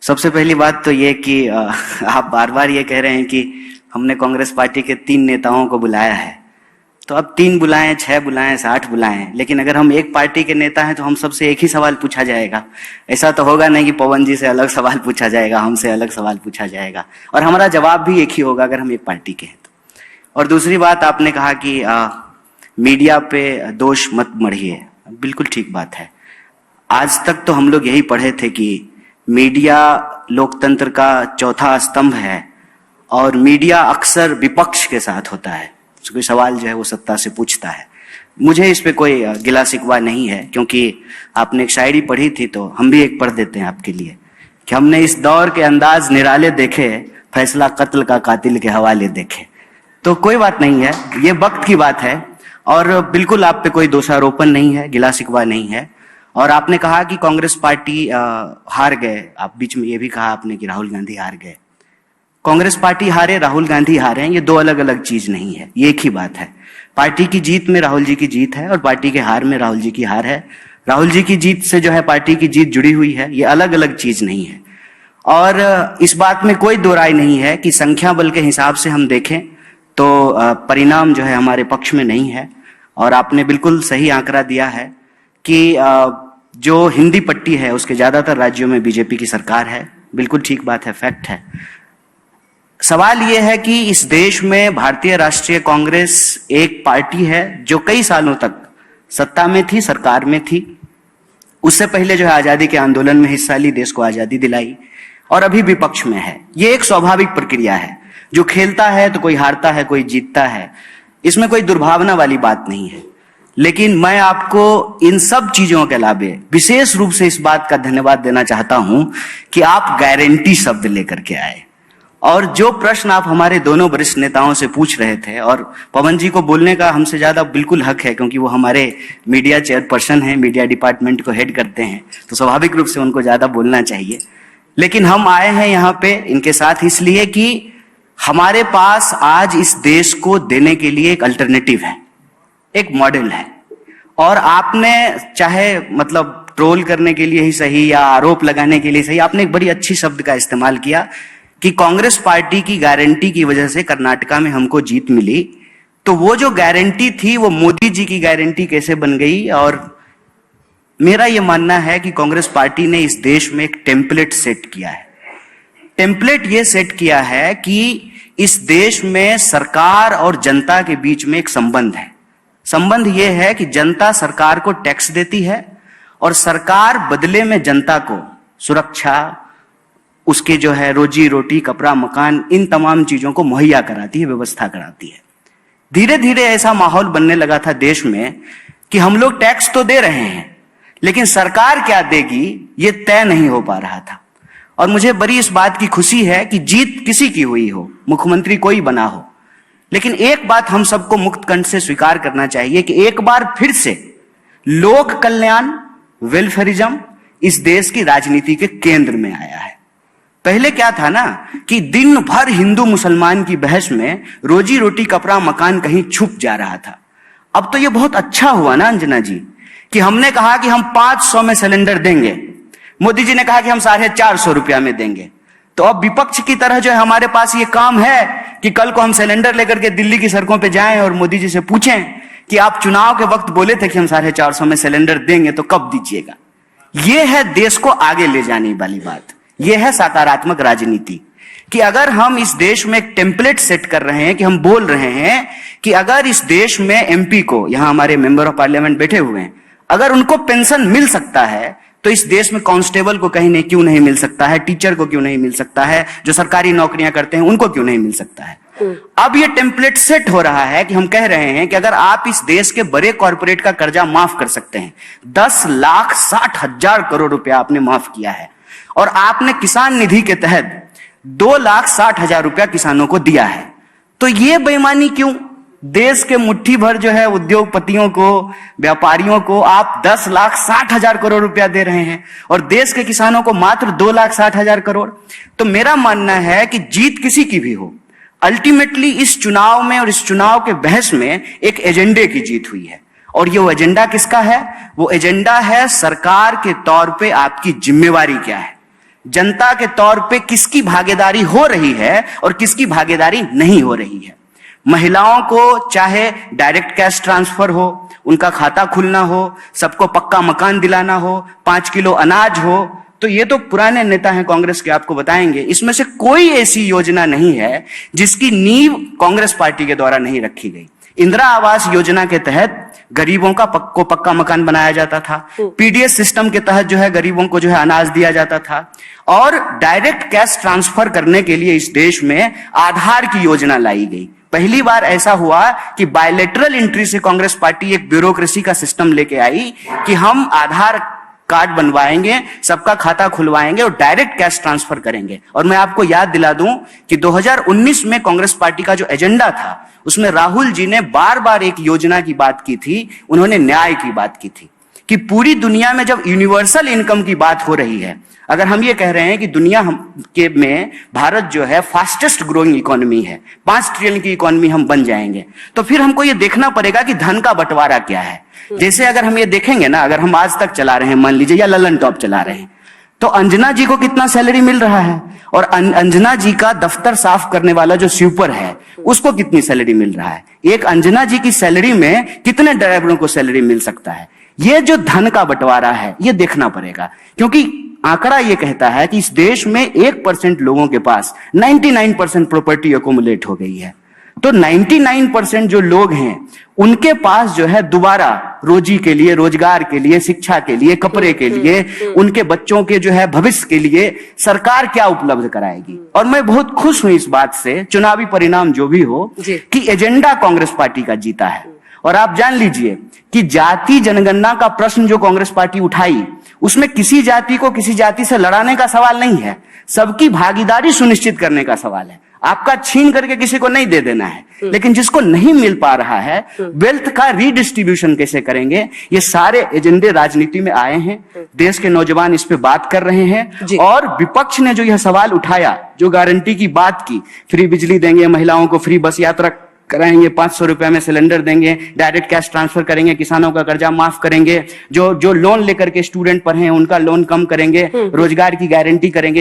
सबसे पहली बात तो ये कि आप बार बार ये कह रहे हैं कि हमने कांग्रेस पार्टी के 3 नेताओं को बुलाया है। तो अब 3 बुलाएं, 6 बुलाएं, 60 बुलाएं, लेकिन अगर हम एक पार्टी के नेता हैं तो हम सबसे एक ही सवाल पूछा जाएगा। ऐसा तो होगा नहीं कि पवन जी से अलग सवाल पूछा जाएगा, हमसे अलग सवाल पूछा जाएगा, और हमारा जवाब भी एक ही होगा अगर हम एक पार्टी के हैं तो। और दूसरी बात, आपने कहा कि मीडिया पे दोष मत मढ़िए। बिल्कुल ठीक बात है। आज तक तो हम लोग यही पढ़े थे कि मीडिया लोकतंत्र का चौथा स्तंभ है और मीडिया अक्सर विपक्ष के साथ होता है। कोई सवाल जो है वो सत्ता से पूछता है। मुझे इस पे कोई गिला शिकवा नहीं है, क्योंकि आपने एक शायरी पढ़ी थी तो हम भी एक पढ़ देते हैं आपके लिए कि हमने इस दौर के अंदाज निराले देखे, फैसला कत्ल का कातिल के हवाले देखे। तो कोई बात नहीं है, ये वक्त की बात है और बिल्कुल आप पे कोई दोषारोपण नहीं है, गिला शिकवा नहीं है। और आपने कहा कि कांग्रेस पार्टी हार गए। आप बीच में ये भी कहा आपने कि राहुल गांधी हार गए। कांग्रेस पार्टी हारे, राहुल गांधी हारे, ये 2 अलग अलग चीज नहीं है, ये एक ही बात है। पार्टी की जीत में राहुल जी की जीत है और पार्टी के हार में राहुल जी की हार है। राहुल जी की जीत से जो है पार्टी की जीत जुड़ी हुई है, ये अलग अलग चीज नहीं है। और इस बात में कोई दो राय नहीं है कि संख्या बल के हिसाब से हम देखें तो परिणाम जो है हमारे पक्ष में नहीं है। और आपने बिल्कुल सही आंकड़ा दिया है कि जो हिंदी पट्टी है उसके ज्यादातर राज्यों में बीजेपी की सरकार है। बिल्कुल ठीक बात है, फैक्ट है। सवाल यह है कि इस देश में भारतीय राष्ट्रीय कांग्रेस एक पार्टी है जो कई सालों तक सत्ता में थी, सरकार में थी। उससे पहले जो है आजादी के आंदोलन में हिस्सा ली, देश को आजादी दिलाई, और अभी विपक्ष में है। ये एक स्वाभाविक प्रक्रिया है। जो खेलता है तो कोई हारता है, कोई जीतता है, इसमें कोई दुर्भावना वाली बात नहीं है। लेकिन मैं आपको इन सब चीजों के अलावे विशेष रूप से इस बात का धन्यवाद देना चाहता हूं कि आप गारंटी शब्द लेकर के आए। और जो प्रश्न आप हमारे दोनों वरिष्ठ नेताओं से पूछ रहे थे, और पवन जी को बोलने का हमसे ज्यादा बिल्कुल हक है क्योंकि वो हमारे मीडिया चेयरपर्सन हैं, मीडिया डिपार्टमेंट को हेड करते हैं, तो स्वाभाविक रूप से उनको ज्यादा बोलना चाहिए। लेकिन हम आए हैं यहाँ पे इनके साथ इसलिए कि हमारे पास आज इस देश को देने के लिए एक अल्टरनेटिव है, एक मॉडल है। और आपने चाहे मतलब ट्रोल करने के लिए ही सही या आरोप लगाने के लिए सही, आपने एक बड़ी अच्छी शब्द का इस्तेमाल किया कि कांग्रेस पार्टी की गारंटी की वजह से कर्नाटका में हमको जीत मिली। तो वो जो गारंटी थी वो मोदी जी की गारंटी कैसे बन गई? और मेरा ये मानना है कि कांग्रेस पार्टी ने इस देश में एक टेम्पलेट सेट किया है। टेम्पलेट ये सेट किया है कि इस देश में सरकार और जनता के बीच में एक संबंध है। संबंध ये है कि जनता सरकार को टैक्स देती है और सरकार बदले में जनता को सुरक्षा, उसके जो है रोजी रोटी, कपड़ा, मकान, इन तमाम चीजों को मुहैया कराती है, व्यवस्था कराती है। धीरे धीरे ऐसा माहौल बनने लगा था देश में कि हम लोग टैक्स तो दे रहे हैं लेकिन सरकार क्या देगी ये तय नहीं हो पा रहा था। और मुझे बड़ी इस बात की खुशी है कि जीत किसी की हुई हो, मुख्यमंत्री कोई बना हो, लेकिन एक बात हम सबको मुक्त कंठ से स्वीकार करना चाहिए कि एक बार फिर से लोक कल्याण, वेलफेयरिज्म इस देश की राजनीति के केंद्र में आया है। पहले क्या था ना कि दिन भर हिंदू मुसलमान की बहस में रोजी रोटी, कपड़ा, मकान कहीं छुप जा रहा था। अब तो ये बहुत अच्छा हुआ ना अंजना जी कि हमने कहा कि हम 500 में सिलेंडर देंगे, मोदी जी ने कहा कि हम 450 रुपया में देंगे। तो अब विपक्ष की तरह जो है हमारे पास ये काम है कि कल को हम सिलेंडर लेकर के दिल्ली की सड़कों पे जाएं और मोदी जी से पूछें कि आप चुनाव के वक्त बोले थे कि हम 450 में सिलेंडर देंगे, तो कब दीजिएगा? ये है देश को आगे ले जाने वाली बात। ये है सकारात्मक राजनीति कि अगर हम इस देश में एक टेम्पलेट सेट कर रहे हैं कि हम बोल रहे हैं कि अगर इस देश में एमपी को, यहां हमारे मेंबर ऑफ पार्लियामेंट बैठे हुए हैं, अगर उनको पेंशन मिल सकता है तो इस देश में कांस्टेबल को कहीं नहीं क्यों नहीं मिल सकता है, टीचर को क्यों नहीं मिल सकता है, जो सरकारी नौकरियां करते हैं उनको क्यों नहीं मिल सकता है। अब ये टेम्पलेट सेट हो रहा है कि हम कह रहे हैं कि अगर आप इस देश के बड़े कॉर्पोरेट का कर्जा माफ कर सकते हैं, 10,60,000 करोड़ रुपया आपने माफ किया है, और आपने किसान निधि के तहत 2,60,000 रुपया किसानों को दिया है, तो ये बेईमानी क्यों? देश के मुट्ठी भर जो है उद्योगपतियों को, व्यापारियों को आप 10,60,000 करोड़ रुपया दे रहे हैं और देश के किसानों को मात्र 2,60,000 करोड़। तो मेरा मानना है कि जीत किसी की भी हो, अल्टीमेटली इस चुनाव में और इस चुनाव के बहस में एक एजेंडे की जीत हुई है। और ये एजेंडा किसका है? वो एजेंडा है सरकार के तौर पे आपकी जिम्मेवारी क्या है। जनता के तौर पे किसकी भागीदारी हो रही है और किसकी भागीदारी नहीं हो रही है। महिलाओं को चाहे डायरेक्ट कैश ट्रांसफर हो, उनका खाता खुलना हो, सबको पक्का मकान दिलाना हो, 5 किलो अनाज हो, तो ये तो पुराने नेता हैं कांग्रेस के, आपको बताएंगे। इसमें से कोई ऐसी योजना नहीं है जिसकी नींव कांग्रेस पार्टी के द्वारा नहीं रखी गई। इंदिरा आवास योजना के तहत गरीबों को पक्का मकान बनाया जाता था। पीडीएस सिस्टम के तहत जो है गरीबों को जो है अनाज दिया जाता था। और डायरेक्ट कैश ट्रांसफर करने के लिए इस देश में आधार की योजना लाई गई। पहली बार ऐसा हुआ कि बायलैटरल एंट्री से कांग्रेस पार्टी एक ब्यूरोक्रेसी का सिस्टम लेके आई कि हम आधार कार्ड बनवाएंगे, सबका खाता खुलवाएंगे और डायरेक्ट कैश ट्रांसफर करेंगे। और मैं आपको याद दिला दूं कि 2019 में कांग्रेस पार्टी का जो एजेंडा था उसमें राहुल जी ने बार बार एक योजना की बात की थी, उन्होंने न्याय की बात की थी कि पूरी दुनिया में जब यूनिवर्सल इनकम की बात हो रही है, अगर हम ये कह रहे हैं कि दुनिया में भारत जो है फास्टेस्ट ग्रोइंग इकोनॉमी है, 5 ट्रिलियन की इकोनॉमी हम बन जाएंगे, तो फिर हमको ये देखना पड़ेगा कि धन का बंटवारा क्या है। जैसे अगर हम ये देखेंगे ना, अगर हम आज तक चला रहे हैं मान लीजिए, या ललन टॉप चला रहे हैं, तो अंजना जी को कितना सैलरी मिल रहा है, और अंजना जी का दफ्तर साफ करने वाला जो स्वीपर है उसको कितनी सैलरी मिल रहा है। एक अंजना जी की सैलरी में कितने ड्राइवरों को सैलरी मिल सकता है। ये जो धन का बंटवारा है ये देखना पड़ेगा, क्योंकि आंकड़ा ये कहता है कि इस देश में 1% लोगों के पास 99% प्रॉपर्टी अकोमुलेट हो गई है। तो 99% जो लोग हैं उनके पास जो है दोबारा रोजी के लिए, रोजगार के लिए, शिक्षा के लिए, कपड़े के लिए, उनके बच्चों के जो है भविष्य के लिए सरकार क्या उपलब्ध कराएगी। और मैं बहुत खुश हूं इस बात से, चुनावी परिणाम जो भी हो, कि एजेंडा कांग्रेस पार्टी का जीता है। और आप जान लीजिए कि जाति जनगणना का प्रश्न जो कांग्रेस पार्टी उठाई, उसमें किसी जाति को किसी जाति से लड़ाने का सवाल नहीं है, सबकी भागीदारी सुनिश्चित करने का सवाल है। आपका छीन करके किसी को नहीं दे देना है, लेकिन जिसको नहीं मिल पा रहा है वेल्थ का रीडिस्ट्रीब्यूशन कैसे करेंगे, ये सारे एजेंडे राजनीति में आए हैं। देश के नौजवान इस पे बात कर रहे हैं। और विपक्ष ने जो यह सवाल उठाया, जो गारंटी की बात की, फ्री बिजली देंगे, महिलाओं को फ्री बस यात्रा कराएंगे, 500 रुपए में सिलेंडर देंगे, डायरेक्ट कैश ट्रांसफर करेंगे, किसानों का कर्जा माफ करेंगे, जो लोन लेकर के स्टूडेंट पढ़े हैं उनका लोन कम करेंगे, रोजगार की गारंटी करेंगे।